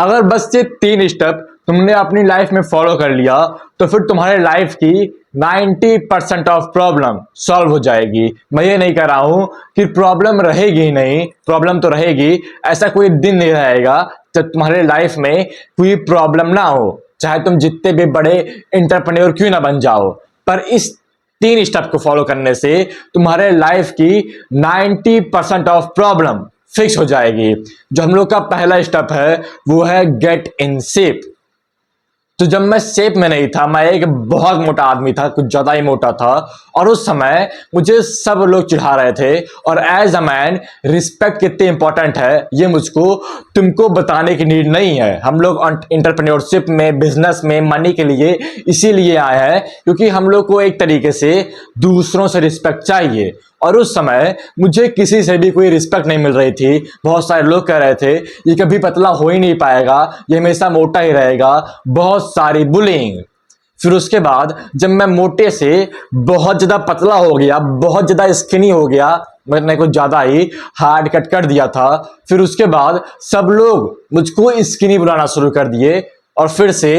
अगर बस ये 3 स्टेप तुमने अपनी लाइफ में फॉलो कर लिया तो फिर तुम्हारे लाइफ की 90% ऑफ प्रॉब्लम सॉल्व हो जाएगी। मैं ये नहीं कह रहा हूं कि प्रॉब्लम रहेगी ही नहीं, प्रॉब्लम तो रहेगी। ऐसा कोई दिन नहीं रहेगा जब तुम्हारे लाइफ में कोई प्रॉब्लम ना हो, चाहे तुम जितने भी बड़े एंटरप्रेन्योर क्यों ना बन जाओ। पर इस 3 स्टेप को फॉलो करने से तुम्हारे लाइफ की 90% ऑफ प्रॉब्लम फिक्स हो जाएगी। जो हम लोग का पहला स्टेप है वो है गेट इन शेप। तो जब मैं शेप में नहीं था, मैं एक बहुत मोटा आदमी था, कुछ ज्यादा ही मोटा था, और उस समय मुझे सब लोग चिढ़ा रहे थे। और एज अ मैन रिस्पेक्ट कितनी इंपॉर्टेंट है ये मुझको तुमको बताने की नीड नहीं है। हम लोग एंटरप्रेन्योरशिप में, बिजनेस में मनी के लिए इसीलिए आए हैं क्योंकि हम लोग को एक तरीके से दूसरों से रिस्पेक्ट चाहिए। और उस समय मुझे किसी से भी कोई रिस्पेक्ट नहीं मिल रही थी। बहुत सारे लोग कह रहे थे ये कभी पतला हो ही नहीं पाएगा, ये हमेशा मोटा ही रहेगा, बहुत सारी बुलिंग। फिर उसके बाद जब मैं मोटे से बहुत ज्यादा पतला हो गया, बहुत ज्यादा स्किनी हो गया, मैंने कुछ ज्यादा ही हार्ड कट कर दिया था, फिर उसके बाद सब लोग मुझको स्किनी बुलाना शुरू कर दिए। और फिर से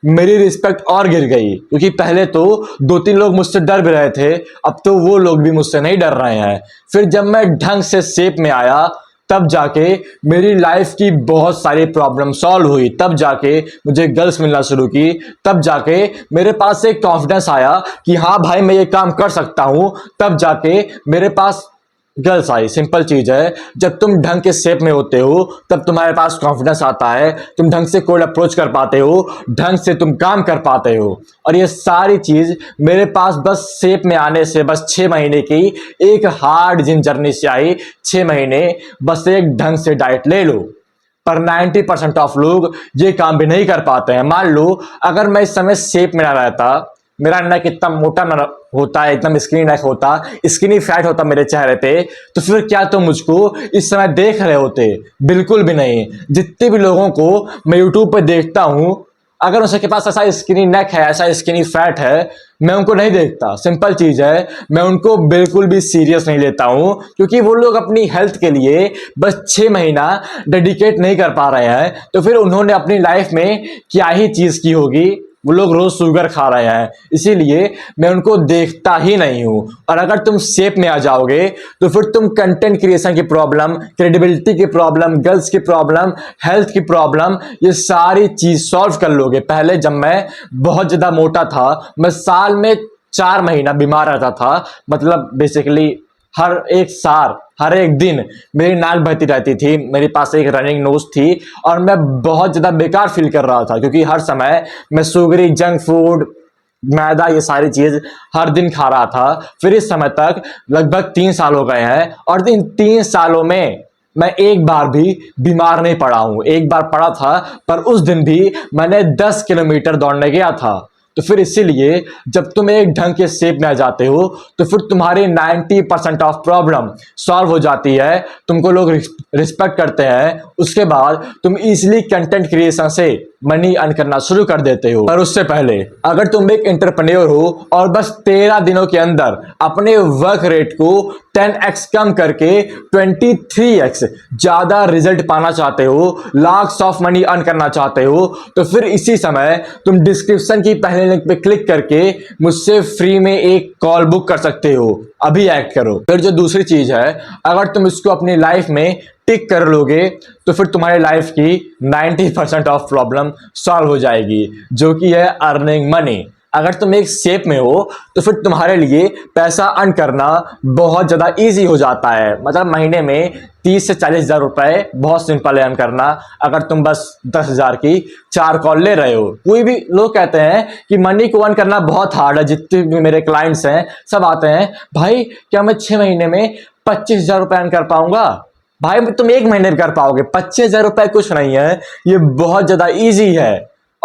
मेरी रिस्पेक्ट और गिर गई क्योंकि पहले तो 2-3 लोग मुझसे डर भी रहे थे, अब तो वो लोग भी मुझसे नहीं डर रहे हैं। फिर जब मैं ढंग से शेप में आया तब जाके मेरी लाइफ की बहुत सारी प्रॉब्लम सॉल्व हुई, तब जाके मुझे गर्ल्स मिलना शुरू की, तब जाके मेरे पास एक कॉन्फिडेंस आया कि हाँ भाई मैं ये काम कर सकता हूं, तब जाके मेरे पास गर्ल्स आई। सिंपल चीज है, जब तुम ढंग के शेप में होते हो तब तुम्हारे पास कॉन्फिडेंस आता है, तुम ढंग से कोई अप्रोच कर पाते हो, ढंग से तुम काम कर पाते हो। और ये सारी चीज मेरे पास बस शेप में आने से, बस 6 महीने की एक हार्ड जिम जर्नी से आई। 6 महीने बस एक ढंग से डाइट ले लो। पर 90% ऑफ लोग ये काम भी नहीं कर पाते हैं। मान लो अगर मैं इस समय शेप में ना रहता, मेरा नेक इतना मोटा ना होता, एकदम स्किनी नेक होता, स्किनी फैट होता मेरे चेहरे पे, तो फिर क्या तुम मुझको इस समय देख रहे होते? बिल्कुल भी नहीं। जितने भी लोगों को मैं यूट्यूब पे देखता हूं, अगर उसके पास ऐसा स्किनी नेक है, ऐसा स्किनी फैट है, मैं उनको नहीं देखता। सिंपल चीज है, मैं उनको बिल्कुल भी सीरियस नहीं लेता हूं क्योंकि वो लोग अपनी हेल्थ के लिए बस 6 महीना डेडिकेट नहीं कर पा रहे हैं। तो फिर उन्होंने अपनी लाइफ में क्या ही चीज की होगी? वो लोग रोज शुगर खा रहे हैं, इसीलिए मैं उनको देखता ही नहीं हूं। और अगर तुम शेप में आ जाओगे तो फिर तुम कंटेंट क्रिएशन की प्रॉब्लम, क्रेडिबिलिटी की प्रॉब्लम, गर्ल्स की प्रॉब्लम, हेल्थ की प्रॉब्लम, ये सारी चीज सॉल्व कर लोगे। पहले जब मैं बहुत ज्यादा मोटा था, मैं साल में 4 महीना बीमार रहता था। मतलब बेसिकली हर एक दिन मेरी नाक बहती रहती थी, मेरे पास एक रनिंग नोज थी, और मैं बहुत ज्यादा बेकार फील कर रहा था क्योंकि हर समय मैं सुगरी, जंक फूड, मैदा, ये सारी चीज हर दिन खा रहा था। फिर इस समय तक लगभग 3 साल हो गए हैं और इन 3 सालों में मैं एक बार भी बीमार नहीं पड़ा हूं। एक बार पड़ा था, पर उस दिन भी मैंने 10 किलोमीटर दौड़ने गया था। तो फिर इसीलिए जब तुम एक ढंग के शेप में आ जाते हो तो फिर तुम्हारी 90% ऑफ प्रॉब्लम सॉल्व हो जाती है, तुमको लोग रिस्पेक्ट करते हैं। उसके बाद तुम इजीली कंटेंट क्रिएशन से मनी अर्न करना शुरू कर देते हो। पर उससे पहले अगर तुम एक एंटरप्रेन्योर हो और बस 13 दिनों के अंदर अपने वर्क रेट को 10x कम करके 23x ज्यादा रिजल्ट पाना चाहते हो, लाख्स ऑफ मनी अर्न करना चाहते हो, तो फिर इसी समय तुम डिस्क्रिप्शन की पहले लिंक पे क्लिक करके मुझसे फ्री में एक कॉल बुक कर सकते हो। अभी एक्ट करो। फिर जो दूसरी चीज है, अगर तुम इसको अपनी लाइफ में टिक कर लोगे तो फिर तुम्हारी लाइफ की 90% ऑफ प्रॉब्लम सॉल्व हो जाएगी, जो कि है अर्निंग मनी। अगर तुम एक शेप में हो तो फिर तुम्हारे लिए पैसा अर्न करना बहुत ज्यादा इजी हो जाता है। मतलब महीने में 30 से 40 हजार रुपए बहुत सिंपल है अर्न करना। अगर तुम बस 10,000 की 4 कॉल ले रहे हो। कोई भी लोग कहते हैं कि मनी को अर्न करना बहुत हार्ड है, जितने भी मेरे क्लाइंट्स हैं सब आते हैं, भाई क्या मैं 6 महीने में 25,000 रुपए अर्न कर पाऊंगा? भाई तुम 1 महीने में कर पाओगे। 25,000 रुपए कुछ नहीं है, ये बहुत ज्यादा इजी है।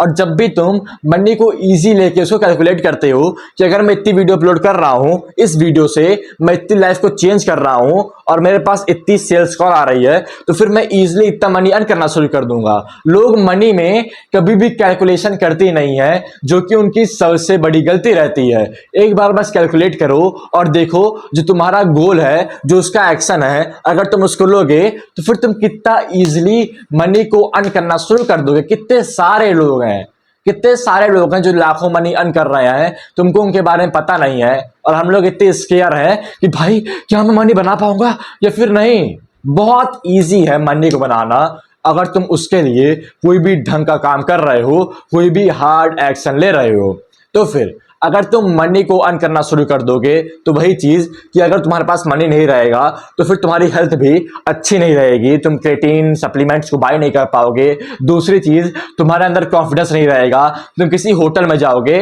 और जब भी तुम मनी को इजी लेके उसको कैलकुलेट करते हो कि अगर मैं इतनी वीडियो अपलोड कर रहा हूं, इस वीडियो से मैं इतनी लाइफ को चेंज कर रहा हूं और मेरे पास इतनी सेल्स कॉल आ रही है, तो फिर मैं इजीली इतना मनी अर्न करना शुरू कर दूंगा। लोग मनी में कभी भी कैलकुलेशन करते नहीं है, जो कि उनकी सबसे बड़ी गलती रहती है। एक बार बस कैलकुलेट करो और देखो जो तुम्हारा गोल है, जो उसका एक्शन है, अगर तुम उसको लोगे तो फिर तुम कितना इजीली मनी को अर्न करना शुरू कर दोगे। कितने सारे लोग हैं, कितने सारे लोग हैं जो लाखों मनी अर्न कर रहे हैं, तुमको उनके बारे में पता नहीं है। और हम लोग इतने स्केयर हैं कि भाई क्या मैं मनी बना पाऊंगा या फिर नहीं। बहुत इजी है मनी को बनाना, अगर तुम उसके लिए कोई भी ढंग का काम कर रहे हो, कोई भी हार्ड एक्शन ले रहे हो। तो फिर अगर तुम मनी को अर्न करना शुरू कर दोगे तो वही चीज कि अगर तुम्हारे पास मनी नहीं रहेगा तो फिर तुम्हारी हेल्थ भी अच्छी नहीं रहेगी, तुम क्रेटीन सप्लीमेंट्स को बाय नहीं कर पाओगे। दूसरी चीज, तुम्हारे अंदर कॉन्फिडेंस नहीं रहेगा। तुम किसी होटल में जाओगे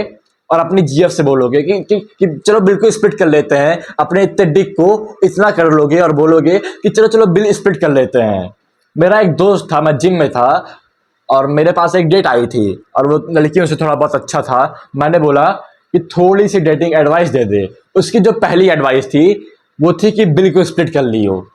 और अपनी जीएफ से बोलोगे कि चलो बिल को स्प्लिट कर लेते हैं, अपने इतने डिक को इतना कर लोगे और बोलोगे कि चलो चलो बिल स्प्लिट कर लेते हैं। मेरा एक दोस्त था, मैं जिम में था और मेरे पास एक डेट आई थी और वो लड़कियों से थोड़ा बहुत अच्छा था। मैंने बोला कि थोड़ी सी डेटिंग एडवाइस दे दे। उसकी जो पहली एडवाइस थी वो थी कि बिल को स्प्लिट कर लियो।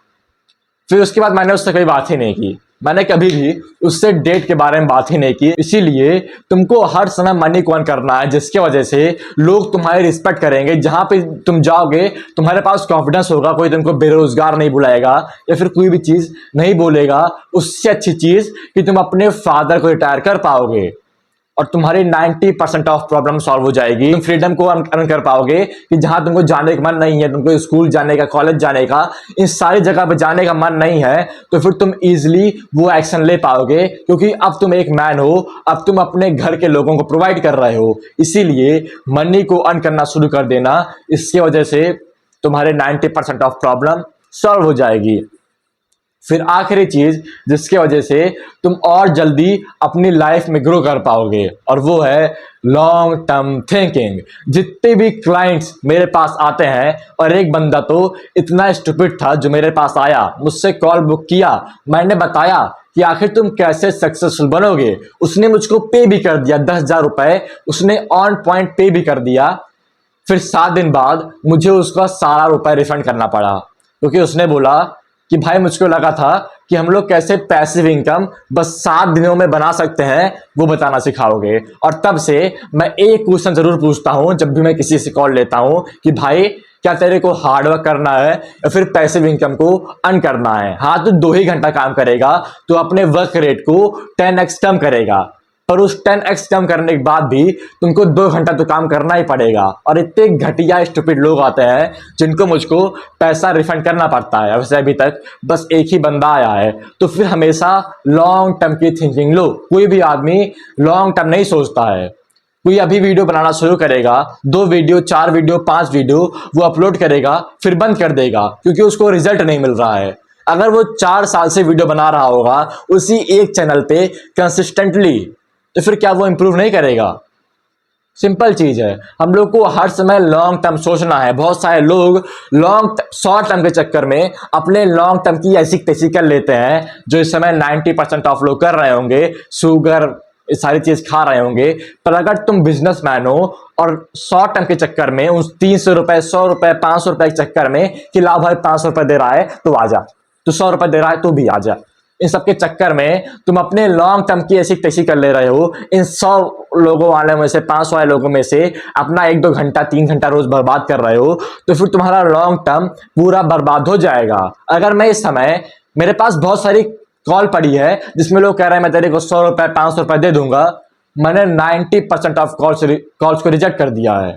फिर उसके बाद मैंने उससे कोई बात ही नहीं की, मैंने कभी भी उससे डेट के बारे में बात ही नहीं की। इसीलिए तुमको हर समय मनी को अर्न करना है, जिसके वजह से लोग तुम्हारी रिस्पेक्ट करेंगे। जहां पे तुम जाओगे तुम्हारे पास कॉन्फिडेंस होगा, कोई तुमको बेरोजगार नहीं बुलाएगा या फिर कोई भी चीज नहीं बोलेगा। उससे अच्छी चीज कि तुम अपने फादर को रिटायर कर पाओगे और तुम्हारी 90% ऑफ प्रॉब्लम सॉल्व हो जाएगी। तुम फ्रीडम को अर्न कर पाओगे कि जहां तुमको जाने का मन नहीं है, तुमको स्कूल जाने का, कॉलेज जाने का, इन सारी जगह पे जाने का मन नहीं है, तो फिर तुम इजीली वो एक्शन ले पाओगे, क्योंकि अब तुम एक मैन हो, अब तुम अपने घर के लोगों को प्रोवाइड कर रहे हो। इसीलिए मनी को अर्न करना शुरू कर देना, इसकी वजह से तुम्हारे 90% ऑफ प्रॉब्लम सॉल्व हो जाएगी। फिर आखिरी चीज जिसके वजह से तुम और जल्दी अपनी लाइफ में ग्रो कर पाओगे, और वो है लॉन्ग टर्म थिंकिंग। जितने भी क्लाइंट्स मेरे पास आते हैं, और एक बंदा तो इतना स्टूपिड था जो मेरे पास आया, मुझसे कॉल बुक किया, मैंने बताया कि आखिर तुम कैसे सक्सेसफुल बनोगे। उसने मुझको पे भी कर दिया 10,000 रुपए, उसने ऑन पॉइंट पे भी कर दिया। फिर 7 दिन बाद मुझे उसका सारा रुपए रिफंड करना पड़ा, क्योंकि उसने बोला कि भाई मुझको लगा था कि हम लोग कैसे पैसिव इनकम बस 7 दिनों में बना सकते हैं, वो बताना सिखाओगे। और तब से मैं एक क्वेश्चन जरूर पूछता हूं जब भी मैं किसी से कॉल लेता हूं कि भाई क्या तेरे को हार्डवर्क करना है या फिर पैसिव इनकम को अर्न करना है। हाँ, तो 2 ही घंटा काम करेगा तो अपने वर्क रेट को 10x कम करेगा, पर उस 10x कम करने के बाद भी तुमको 2 घंटा तो काम करना ही पड़ेगा। और इतने घटिया स्टूपिड लोग आते हैं जिनको मुझको पैसा रिफंड करना पड़ता है। वैसे अभी तक बस एक ही बंदा आया है। तो फिर हमेशा लॉन्ग टर्म की थिंकिंग लो। कोई भी आदमी लॉन्ग टर्म नहीं सोचता है। कोई अभी वीडियो बनाना शुरू करेगा, 2 वीडियो, 4 वीडियो, 5 वीडियो वो अपलोड करेगा, फिर बंद कर देगा क्योंकि उसको रिजल्ट नहीं मिल रहा है। अगर वो 4 साल से वीडियो बना रहा होगा उसी एक चैनल पे कंसिस्टेंटली, तो फिर क्या वो इंप्रूव नहीं करेगा? सिंपल चीज है, हम लोग को हर समय लॉन्ग टर्म सोचना है। बहुत सारे लोग शॉर्ट टर्म के चक्कर में अपने लॉन्ग टर्म की ऐसी तैसी कर लेते हैं, जो इस समय 90% ऑफ लोग कर रहे होंगे, शुगर ये सारी चीज खा रहे होंगे। पर अगर तुम बिजनेसमैन हो और शॉर्ट टर्म के चक्कर में उन 300 रुपए, 100 रुपए, 500 रुपए के चक्कर में कि ला भाई 500 रुपए दे रहा है तो आ जा, तो 100 रुपए दे रहा है तो भी आ जा, इन सबके चक्कर में तुम अपने लॉन्ग टर्म की ऐसी तैसी कर ले रहे हो। इन 100 लोगों वाले में से, 500 वाले लोगों में से अपना 1-2 घंटा, 3 घंटा रोज बर्बाद कर रहे हो, तो फिर तुम्हारा लॉन्ग टर्म पूरा बर्बाद हो जाएगा। अगर मैं इस समय, मेरे पास बहुत सारी कॉल पड़ी है जिसमें लोग कह रहे हैं मैं तेरे को 100 रुपए, 500 रुपए दे दूंगा, मैंने 90% ऑफ कॉल्स को रिजेक्ट कर दिया है,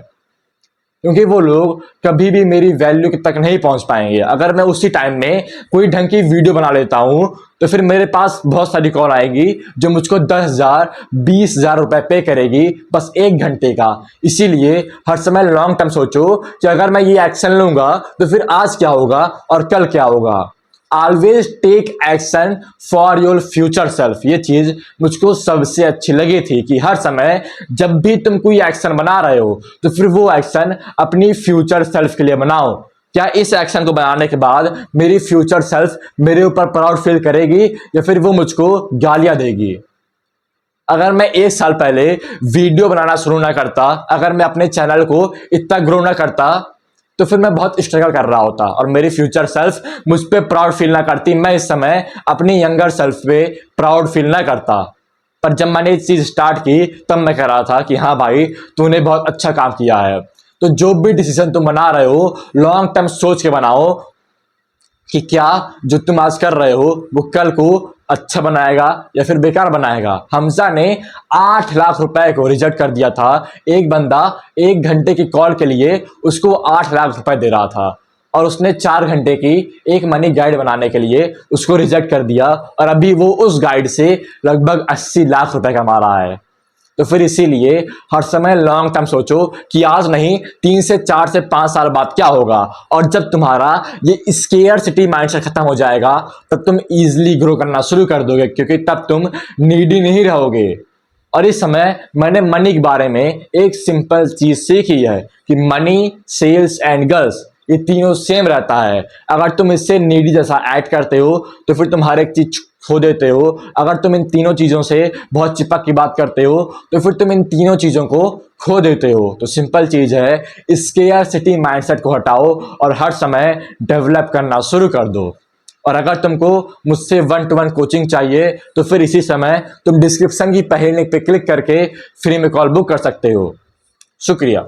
क्योंकि वो लोग कभी भी मेरी वैल्यू तक नहीं पहुंच पाएंगे। अगर मैं उसी टाइम में कोई ढंग की वीडियो बना लेता हूं तो फिर मेरे पास बहुत सारी कॉल आएगी जो मुझको 10,000, 20,000 रुपए पे करेगी बस 1 घंटे का। इसीलिए हर समय लॉन्ग टर्म सोचो कि अगर मैं ये एक्शन लूंगा तो फिर आज क्या होगा और कल क्या होगा। Always take action for your future self. ये चीज मुझको सबसे अच्छी लगी थी कि हर समय जब भी तुम कोई एक्शन बना रहे हो तो फिर वो एक्शन अपनी फ्यूचर सेल्फ के लिए बनाओ। क्या इस एक्शन को बनाने के बाद मेरी फ्यूचर सेल्फ मेरे ऊपर प्राउड फील करेगी या फिर वो मुझको गालियां देगी? अगर मैं 1 साल पहले वीडियो बनाना शुरू ना करता, अगर मैं अपने चैनल को इतना ग्रो ना करता, तो फिर मैं बहुत स्ट्रगल कर रहा होता और मेरी फ्यूचर सेल्फ मुझ पे प्राउड फील ना करती। मैं इस समय अपनी यंगर सेल्फ पे प्राउड फील ना करता। पर जब मैंने ये चीज स्टार्ट की, तब मैं कह रहा था कि हाँ भाई, तूने बहुत अच्छा काम किया है। तो जो भी डिसीजन तुम बना रहे हो, लॉन्ग टर्म सोच के बनाओ कि क्या जो तुम आज कर रहे हो वो कल को अच्छा बनाएगा या फिर बेकार बनाएगा। हमजा ने 8 लाख रुपए को रिजेक्ट कर दिया था। एक बंदा 1 घंटे की कॉल के लिए उसको 8 लाख रुपए दे रहा था और उसने 4 घंटे की एक मनी गाइड बनाने के लिए उसको रिजेक्ट कर दिया और अभी वो उस गाइड से लगभग 80 लाख रुपए कमा रहा है। तो फिर इसीलिए हर समय लॉन्ग टर्म सोचो कि आज नहीं, 3 से 4 से 5 साल बाद क्या होगा। और जब तुम्हारा ये स्केयरसिटी माइंडसेट खत्म हो जाएगा, तब तुम इजीली ग्रो करना शुरू कर दोगे, क्योंकि तब तुम नीडी नहीं रहोगे। और इस समय मैंने मनी के बारे में एक सिंपल चीज सीखी है कि मनी, सेल्स एंड गर्ल्स, ये तीनों सेम रहता है। अगर तुम इससे नीडी जैसा ऐड करते हो तो फिर तुम हर एक चीज खो देते हो। अगर तुम इन तीनों चीजों से बहुत चिपक की बात करते हो तो फिर तुम इन तीनों चीजों को खो देते हो। तो सिंपल चीज है, स्केयरसिटी माइंडसेट को हटाओ और हर समय डेवलप करना शुरू कर दो। और अगर तुमको मुझसे 1-to-1 कोचिंग चाहिए तो फिर इसी समय तुम डिस्क्रिप्शन की पहले लिंक पे क्लिक करके फ्री में कॉल बुक कर सकते हो। शुक्रिया।